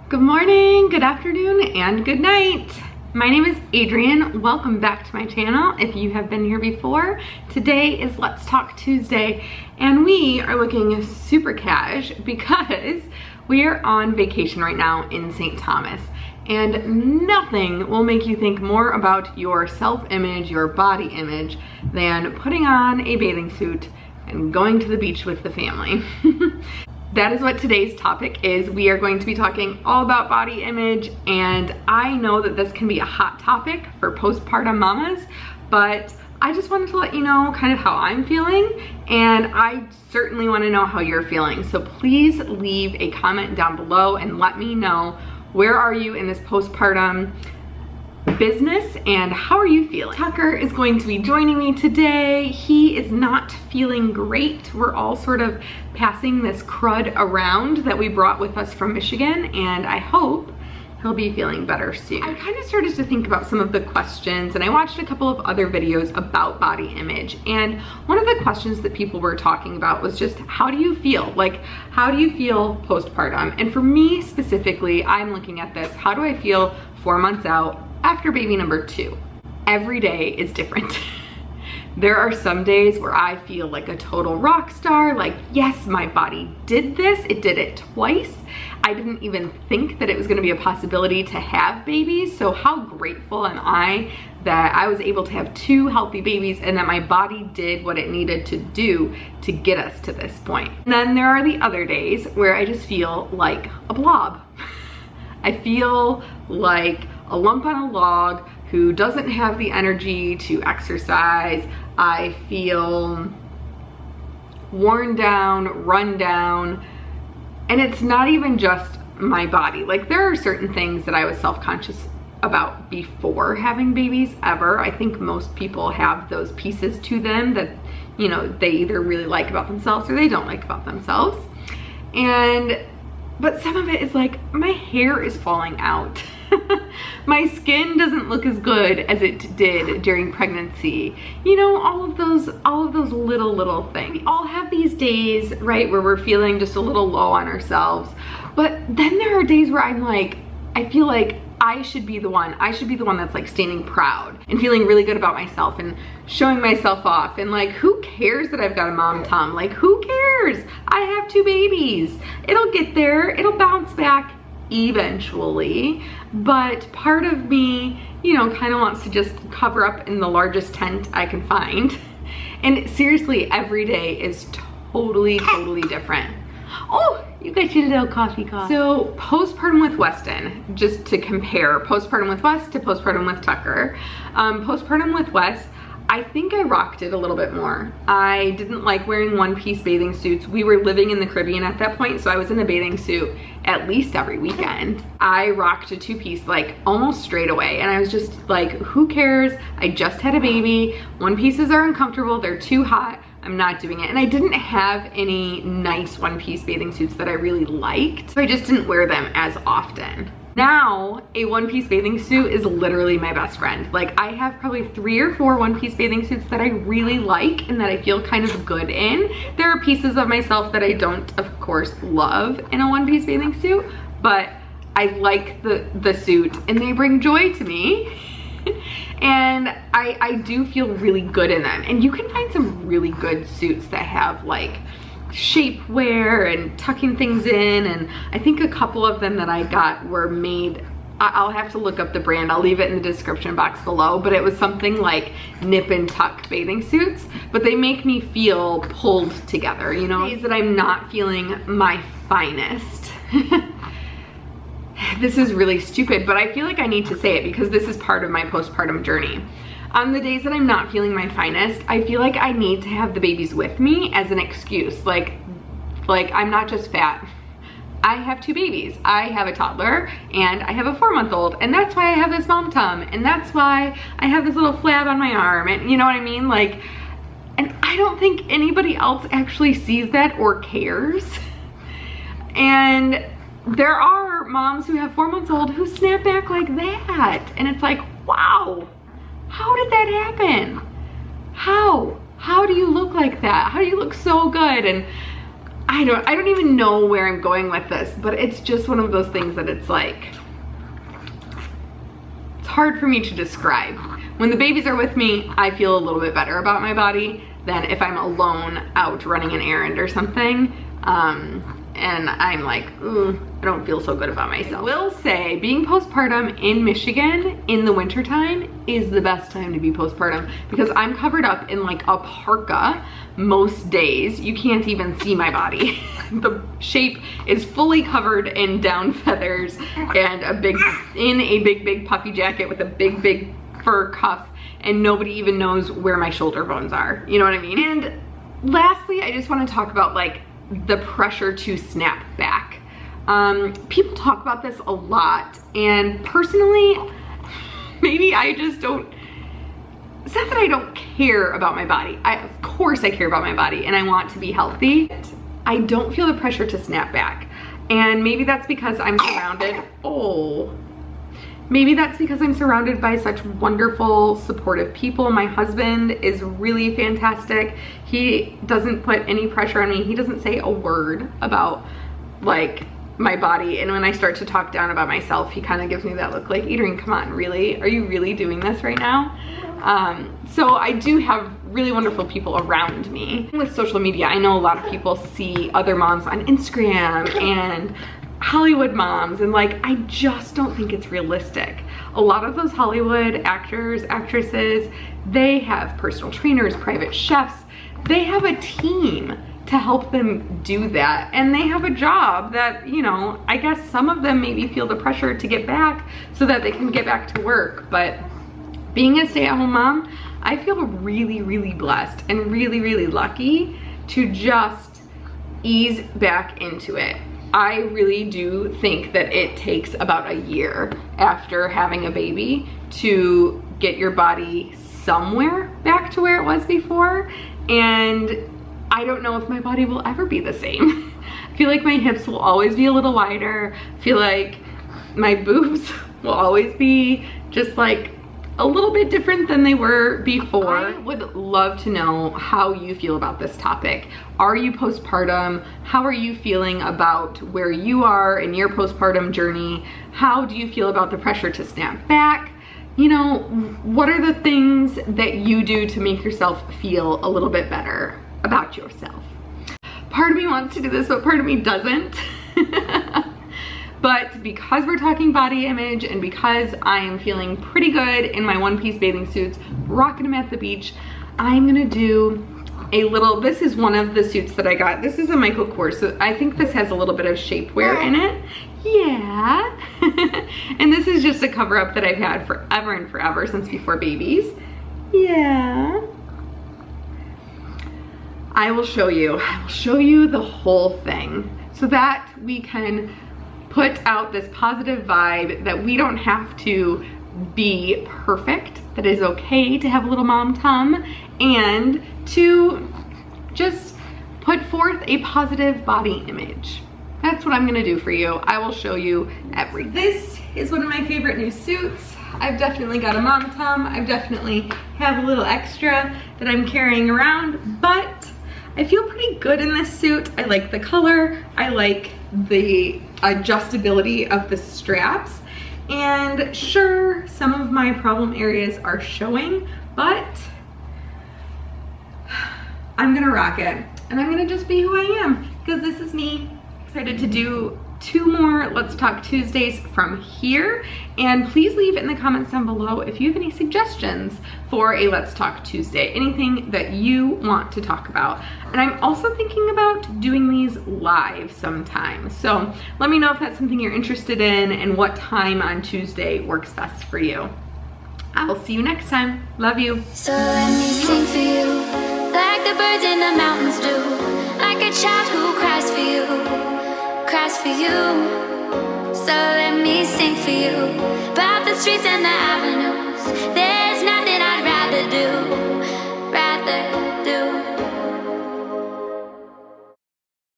Good morning, good afternoon, and good night. My name is Adrienne. Welcome back to my channel if you have been here before. Today is Let's Talk Tuesday, and we are looking super cash because we are on vacation right now in St. Thomas. And nothing will make you think more about your self-image, your body image, than putting on a bathing suit and going to the beach with the family. That is what today's topic is. We are going to be talking all about body image, and I know that this can be a hot topic for postpartum mamas, but I just wanted to let you know kind of how I'm feeling, and I certainly want to know how you're feeling. So please leave a comment down below and let me know, where are you in this postpartum business and how are you feeling? Tucker is going to be joining me today. He is not feeling great. We're all sort of passing this crud around that we brought with us from Michigan, and I hope he'll be feeling better soon. I kind of started to think about some of the questions, and I watched a couple of other videos about body image, and one of the questions that people were talking about was just, how do you feel? Like, how do you feel postpartum? And for me specifically, I'm looking at this, how do I feel 4 months out after baby number 2? Every day is different. There are some days where I feel like a total rock star, like, yes, my body did this, it did it twice. I didn't even think that it was gonna be a possibility to have babies, so how grateful am I that I was able to have 2 healthy babies and that my body did what it needed to do to get us to this point. And then there are the other days where I just feel like a blob. I feel like a lump on a log who doesn't have the energy to exercise. I feel worn down, run down, and it's not even just my body. Like, there are certain things that I was self-conscious about before having babies ever. I think most people have those pieces to them that, you know, they either really like about themselves or they don't like about themselves. But some of it is like, my hair is falling out. My skin doesn't look as good as it did during pregnancy. You know, all of those little things. We all have these days, right, where we're feeling just a little low on ourselves. But then there are days where I'm like, I feel like I should be the one that's like standing proud and feeling really good about myself and showing myself off, and like, who cares that I've got a mom tum? Like, who cares? I have 2 babies. It'll get there, it'll bounce back eventually. But part of me, you know, kind of wants to just cover up in the largest tent I can find. And seriously, every day is totally different. Oh, you got your little coffee cup. So postpartum with Weston, just to compare postpartum with Wes to postpartum with Tucker. Postpartum with Wes, I think I rocked it a little bit more. I didn't like wearing one-piece bathing suits. We were living in the Caribbean at that point, so I was in a bathing suit at least every weekend. I rocked a 2-piece like almost straight away, and I was just like, who cares? I just had a baby. 1-pieces are uncomfortable, they're too hot. I'm not doing it. And I didn't have any nice 1-piece bathing suits that I really liked, so I just didn't wear them as often. Now, a 1-piece bathing suit is literally my best friend. Like, I have probably 3 or 4 1-piece bathing suits that I really like and that I feel kind of good in. There are pieces of myself that I don't, of course, love in a 1-piece bathing suit, but I like the suit and they bring joy to me. And I do feel really good in them. And you can find some really good suits that have like shapewear and tucking things in, and I think a couple of them that I got were made, I'll have to look up the brand, I'll leave it in the description box below, but it was something like nip and tuck bathing suits, but they make me feel pulled together, you know? Days that I'm not feeling my finest. This is really stupid, but I feel like I need to say it because this is part of my postpartum journey. On the days that I'm not feeling my finest, I feel like I need to have the babies with me as an excuse. Like I'm not just fat. I have 2 babies. I have a toddler and I have a 4-month-old, and that's why I have this mom tum, and that's why I have this little flab on my arm, and you know what I mean? Like, and I don't think anybody else actually sees that or cares. And there are moms who have 4-month-old who snap back like that, and it's like, wow, how did that happen? How do you look like that? How do you look so good? And I don't even know where I'm going with this, but it's just one of those things that it's like, it's hard for me to describe. When the babies are with me, I feel a little bit better about my body than if I'm alone out running an errand or something. And I'm like, ooh, I don't feel so good about myself. I will say, being postpartum in Michigan in the wintertime is the best time to be postpartum because I'm covered up in like a parka most days. You can't even see my body. The shape is fully covered in down feathers and a big puffy jacket with a big fur cuff, and nobody even knows where my shoulder bones are. You know what I mean? And lastly, I just want to talk about like the pressure to snap back. People talk about this a lot, and personally, maybe I just don't, it's not that I don't care about my body. Of course I care about my body and I want to be healthy. I don't feel the pressure to snap back. And maybe that's because I'm surrounded, maybe that's because I'm surrounded by such wonderful, supportive people. My husband is really fantastic. He doesn't put any pressure on me. He doesn't say a word about like my body. And when I start to talk down about myself, he kind of gives me that look like, Adrian, come on, really? Are you really doing this right now? So I do have really wonderful people around me. With social media, I know a lot of people see other moms on Instagram and Hollywood moms, and like, I just don't think it's realistic. A lot of those Hollywood actors, actresses, they have personal trainers, private chefs. They have a team to help them do that, and they have a job that, you know, I guess some of them maybe feel the pressure to get back so that they can get back to work. But being a stay-at-home mom, I feel really blessed and really lucky to just ease back into it. I really do think that it takes about a year after having a baby to get your body somewhere back to where it was before. And I don't know if my body will ever be the same. I feel like my hips will always be a little wider. I feel like my boobs will always be just like a little bit different than they were before. I would love to know how you feel about this topic. Are you postpartum? How are you feeling about where you are in your postpartum journey? How do you feel about the pressure to snap back? You know, what are the things that you do to make yourself feel a little bit better about yourself? Part of me wants to do this, but part of me doesn't. But because we're talking body image and because I am feeling pretty good in my one-piece bathing suits, rocking them at the beach, I'm gonna do a little, this is one of the suits that I got. This is a Michael Kors, so I think this has a little bit of shapewear in it. Yeah. And this is just a cover up that I've had forever and forever, since before babies. Yeah. I will show you the whole thing so that we can put out this positive vibe that we don't have to be perfect, that is okay to have a little mom tum, and to just put forth a positive body image. That's what I'm gonna do for you. I will show you everything. This is one of my favorite new suits. I've definitely got a mom tum. I've definitely have a little extra that I'm carrying around, but I feel pretty good in this suit. I like the color. I like the adjustability of the straps. And sure, some of my problem areas are showing, but I'm gonna rock it. And I'm gonna just be who I am, because this is me. Excited to do 2 more Let's Talk Tuesdays from here. And please leave in the comments down below if you have any suggestions for a Let's Talk Tuesday, anything that you want to talk about. And I'm also thinking about doing these live sometime. So let me know if that's something you're interested in and what time on Tuesday works best for you. I will see you next time. Love you. So let me sing for you, like the birds in the mountains do, like a child who cries for you, cries for you. So let me sing for you, about the streets and the avenues.